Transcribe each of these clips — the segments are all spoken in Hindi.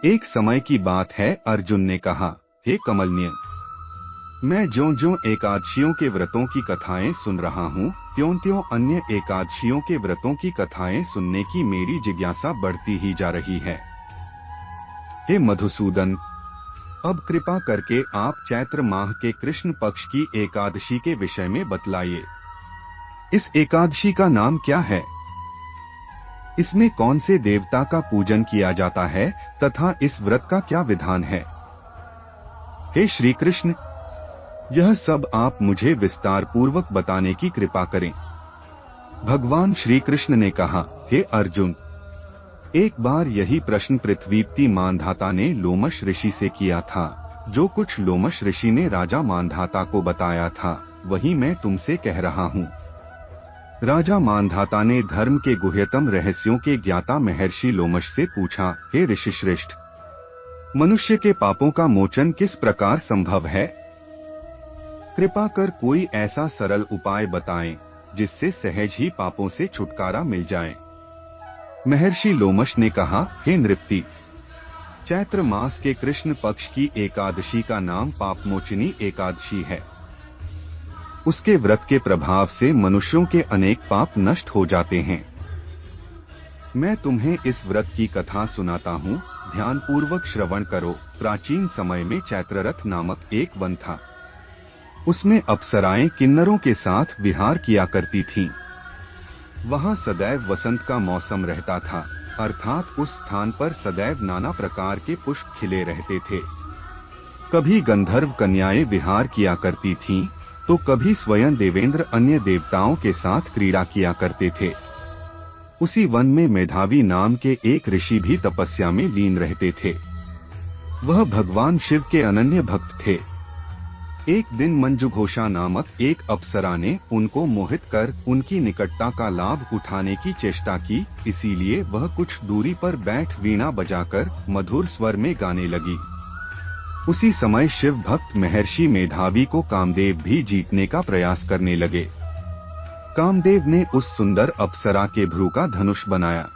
एक समय की बात है, अर्जुन ने कहा, हे कमलनयन, मैं ज्यों-ज्यों एकादशियों के व्रतों की कथाएं सुन रहा हूँ, त्यों-त्यों अन्य एकादशियों के व्रतों की कथाएं सुनने की मेरी जिज्ञासा बढ़ती ही जा रही है। हे मधुसूदन, अब कृपा करके आप चैत्र माह के कृष्ण पक्ष की एकादशी के विषय में बतलाइए। इस एकादशी का नाम क्या है? इसमें कौन से देवता का पूजन किया जाता है तथा इस व्रत का क्या विधान है? हे श्री कृष्ण, यह सब आप मुझे विस्तार पूर्वक बताने की कृपा करें। भगवान श्री कृष्ण ने कहा, हे अर्जुन, एक बार यही प्रश्न पृथ्वीपति मांधाता ने लोमश ऋषि से किया था। जो कुछ लोमश ऋषि ने राजा मांधाता को बताया था, वही मैं तुमसे कह रहा हूँ। राजा मांधाता ने धर्म के गुह्यतम रहस्यों के ज्ञाता महर्षि लोमश से पूछा, हे ऋषिश्रेष्ठ, मनुष्य के पापों का मोचन किस प्रकार संभव है? कृपा कर कोई ऐसा सरल उपाय बताएं, जिससे सहज ही पापों से छुटकारा मिल जाए। महर्षि लोमश ने कहा, हे नृपति, चैत्र मास के कृष्ण पक्ष की एकादशी का नाम पापमोचनी एकादशी है। उसके व्रत के प्रभाव से मनुष्यों के अनेक पाप नष्ट हो जाते हैं। मैं तुम्हें इस व्रत की कथा सुनाता हूँ, ध्यान पूर्वक श्रवण करो। प्राचीन समय में चैत्ररथ नामक एक वन था। उसमें अप्सराएं किन्नरों के साथ विहार किया करती थीं। वहां सदैव वसंत का मौसम रहता था, अर्थात उस स्थान पर सदैव नाना प्रकार के पुष्प खिले रहते थे। कभी गंधर्व कन्याएं विहार किया करती थीं, तो कभी स्वयं देवेंद्र अन्य देवताओं के साथ क्रीड़ा किया करते थे। उसी वन में मेधावी नाम के एक ऋषि भी तपस्या में लीन रहते थे। वह भगवान शिव के अनन्य भक्त थे। एक दिन मंजुघोषा नामक एक अप्सरा ने उनको मोहित कर उनकी निकटता का लाभ उठाने की चेष्टा की, इसीलिए वह कुछ दूरी पर बैठ वीणा बजाकर मधुर स्वर में गाने लगी। उसी समय शिव भक्त महर्षि मेधावी को कामदेव भी जीतने का प्रयास करने लगे। कामदेव ने उस सुंदर अप्सरा के भ्रू का धनुष बनाया,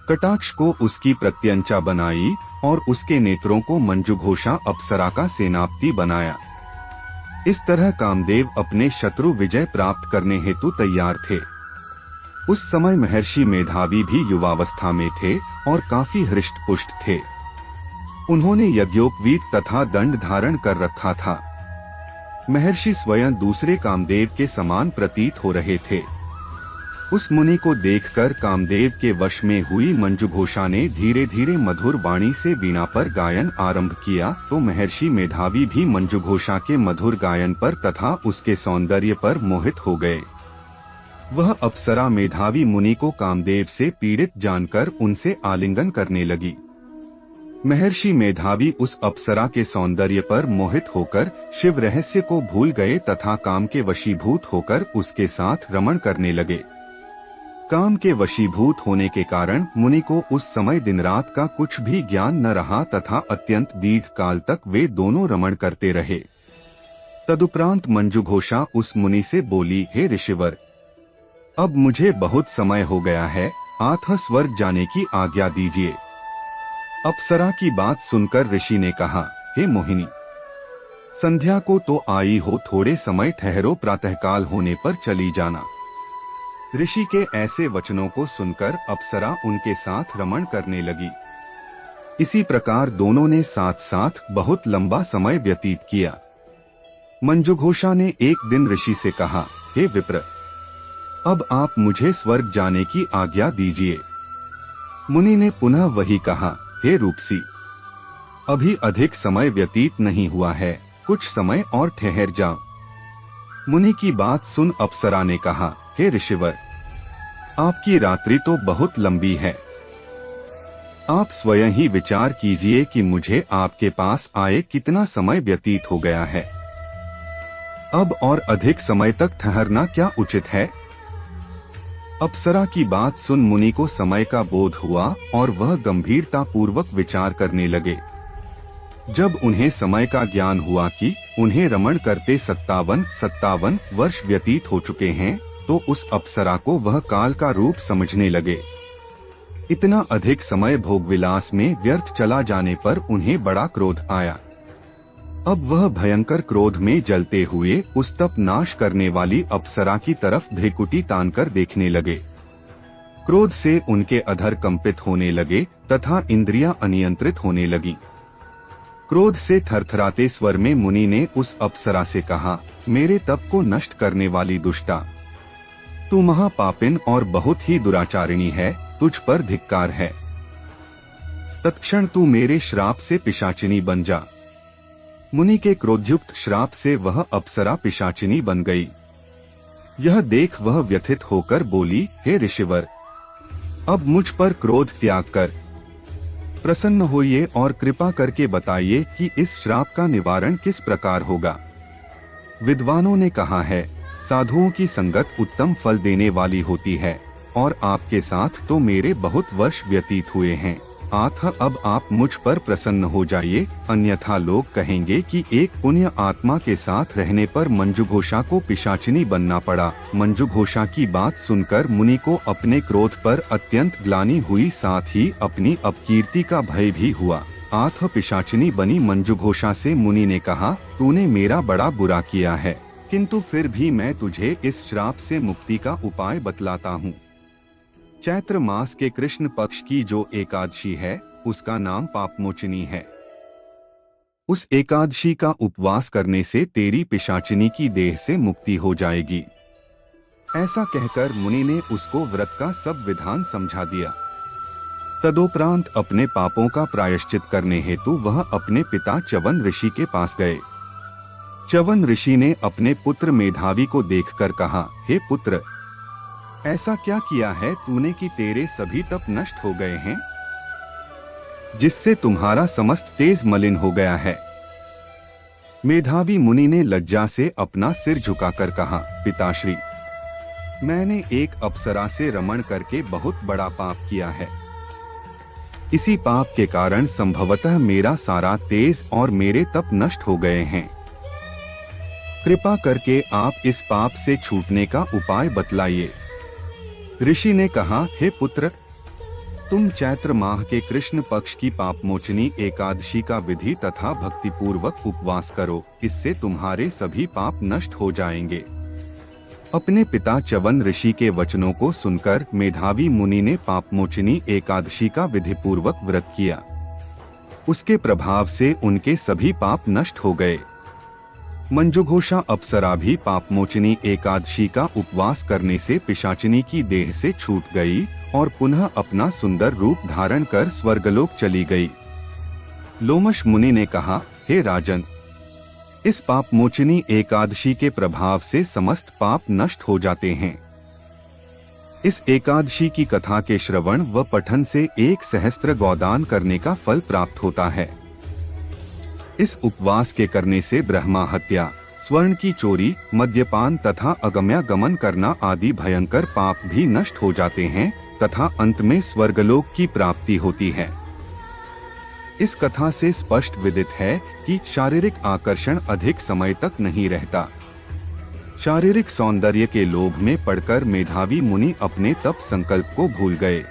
कटाक्ष को उसकी प्रत्यंचा बनाई और उसके नेत्रों को मंजुघोषा अप्सरा का सेनापति बनाया। इस तरह कामदेव अपने शत्रु विजय प्राप्त करने हेतु तैयार थे। उस समय महर्षि मेधावी भी युवावस्था में थे और काफी हृष्ट-पुष्ट थे। उन्होंने यज्ञोपवीत तथा दंड धारण कर रखा था। महर्षि स्वयं दूसरे कामदेव के समान प्रतीत हो रहे थे। उस मुनि को देखकर कामदेव के वश में हुई मंजुघोषा ने धीरे धीरे मधुर वाणी से वीणा पर गायन आरंभ किया, तो महर्षि मेधावी भी मंजुघोषा के मधुर गायन पर तथा उसके सौंदर्य पर मोहित हो गए। वह अप्सरा मेधावी मुनि को कामदेव से पीड़ित जानकर उनसे आलिंगन करने लगी। महर्षि मेधावी उस अप्सरा के सौंदर्य पर मोहित होकर शिव रहस्य को भूल गए तथा काम के वशीभूत होकर उसके साथ रमण करने लगे। काम के वशीभूत होने के कारण मुनि को उस समय दिन रात का कुछ भी ज्ञान न रहा तथा अत्यंत दीर्घ काल तक वे दोनों रमण करते रहे। तदुपरांत मंजुघोषा उस मुनि से बोली, हे ऋषिवर, अब मुझे बहुत समय हो गया है, आत्म स्वर्ग जाने की आज्ञा दीजिए। अप्सरा की बात सुनकर ऋषि ने कहा, हे मोहिनी, संध्या को तो आई हो, थोड़े समय ठहरो, प्रातःकाल होने पर चली जाना। ऋषि के ऐसे वचनों को सुनकर अप्सरा उनके साथ रमण करने लगी। इसी प्रकार दोनों ने साथ साथ बहुत लंबा समय व्यतीत किया। मंजुघोषा ने एक दिन ऋषि से कहा, हे विप्र, अब आप मुझे स्वर्ग जाने की आज्ञा दीजिए। मुनि ने पुनः वही कहा, हे रूपसी, अभी अधिक समय व्यतीत नहीं हुआ है, कुछ समय और ठहर जाओ। मुनि की बात सुन अप्सरा ने कहा, हे ऋषिवर, आपकी रात्रि तो बहुत लंबी है। आप स्वयं ही विचार कीजिए कि मुझे आपके पास आए कितना समय व्यतीत हो गया है। अब और अधिक समय तक ठहरना क्या उचित है? अप्सरा की बात सुन मुनि को समय का बोध हुआ और वह गंभीरता पूर्वक विचार करने लगे। जब उन्हें समय का ज्ञान हुआ कि उन्हें रमण करते 57 वर्ष व्यतीत हो चुके हैं, तो उस अप्सरा को वह काल का रूप समझने लगे। इतना अधिक समय भोगविलास में व्यर्थ चला जाने पर उन्हें बड़ा क्रोध आया। अब वह भयंकर क्रोध में जलते हुए उस तप नाश करने वाली अप्सरा की तरफ भ्रिकुटी तानकर देखने लगे। क्रोध से उनके अधर कंपित होने लगे तथा इंद्रियां अनियंत्रित होने लगीं। क्रोध से थरथराते स्वर में मुनि ने उस अप्सरा से कहा, मेरे तप को नष्ट करने वाली दुष्टा, तू महापापिन और बहुत ही दुराचारिणी है, तुझ पर धिक्कार है। तत्क्षण तू मेरे श्राप से पिशाचिनी बन जा। मुनि के क्रोधयुक्त श्राप से वह अप्सरा पिशाचिनी बन गई। यह देख वह व्यथित होकर बोली, हे ऋषिवर, अब मुझ पर क्रोध त्याग कर प्रसन्न होइए और कृपा करके बताइए कि इस श्राप का निवारण किस प्रकार होगा। विद्वानों ने कहा है, साधुओं की संगत उत्तम फल देने वाली होती है और आपके साथ तो मेरे बहुत वर्ष व्यतीत हुए हैं। अतः अब आप मुझ पर प्रसन्न हो जाइए, अन्यथा लोग कहेंगे कि एक पुण्य आत्मा के साथ रहने पर मंजुघोषा को पिशाचिनी बनना पड़ा। मंजुघोषा की बात सुनकर मुनि को अपने क्रोध पर अत्यंत ग्लानि हुई, साथ ही अपनी अपकीर्ति का भय भी हुआ। अतः पिशाचिनी बनी मंजुघोषा से मुनि ने कहा, तूने मेरा बड़ा बुरा किया है, किंतु फिर भी मैं तुझे इस श्राप से मुक्ति का उपाय बतलाता हूँ। चैत्र मास के कृष्ण पक्ष की जो एकादशी है उसका नाम पापमोचनी है। उस एकादशी का उपवास करने से तेरी पिशाचिनी की देह से मुक्ति हो जाएगी। ऐसा कहकर मुनि ने उसको व्रत का सब विधान समझा दिया। तदोपरांत अपने पापों का प्रायश्चित करने हेतु वह अपने पिता च्यवन ऋषि के पास गए। च्यवन ऋषि ने अपने पुत्र मेधावी को देखकर कहा, हे पुत्र, ऐसा क्या किया है तूने कि तेरे सभी तप नष्ट हो गए हैं, जिससे तुम्हारा समस्त तेज मलिन हो गया है। मेधावी मुनि ने लज्जा से अपना सिर झुकाकर कहा, पिताश्री, मैंने एक अप्सरा से रमण करके बहुत बड़ा पाप किया है। इसी पाप के कारण संभवतः मेरा सारा तेज और मेरे तप नष्ट हो गए हैं। कृपा करके आप इस पाप से छूटने का उपाय बतलाइए। ऋषि ने कहा, हे पुत्र, तुम चैत्र माह के कृष्ण पक्ष की पापमोचनी एकादशी का विधि तथा भक्तिपूर्वक उपवास करो, इससे तुम्हारे सभी पाप नष्ट हो जाएंगे। अपने पिता च्यवन ऋषि के वचनों को सुनकर मेधावी मुनि ने पापमोचनी एकादशी का विधिपूर्वक व्रत किया। उसके प्रभाव से उनके सभी पाप नष्ट हो गए। मंजुघोषा अप्सरा भी पापमोचनी एकादशी का उपवास करने से पिशाचिनी की देह से छूट गई और पुनः अपना सुंदर रूप धारण कर स्वर्गलोक चली गई। लोमश मुनि ने कहा, हे राजन, इस पापमोचनी एकादशी के प्रभाव से समस्त पाप नष्ट हो जाते हैं। इस एकादशी की कथा के श्रवण व पठन से 1 सहस्त्र गोदान करने का फल प्राप्त होता है। इस उपवास के करने से ब्रह्मा हत्या, स्वर्ण की चोरी, मद्यपान तथा अगम्यागमन करना आदि भयंकर पाप भी नष्ट हो जाते हैं तथा अंत में स्वर्गलोक की प्राप्ति होती है। इस कथा से स्पष्ट विदित है कि शारीरिक आकर्षण अधिक समय तक नहीं रहता। शारीरिक सौंदर्य के लोभ में पड़कर मेधावी मुनि अपने तप संकल्प को भूल गए।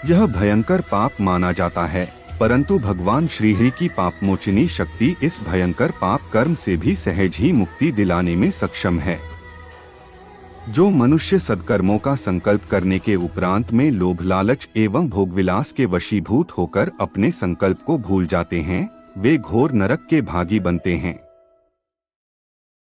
यह भयंकर पाप माना जाता है, परंतु भगवान श्रीहरि की पापमोचनी शक्ति इस भयंकर पाप कर्म से भी सहज ही मुक्ति दिलाने में सक्षम है। जो मनुष्य सद्कर्मों का संकल्प करने के उपरांत में लोभ लालच एवं भोगविलास के वशीभूत होकर अपने संकल्प को भूल जाते हैं, वे घोर नरक के भागी बनते हैं।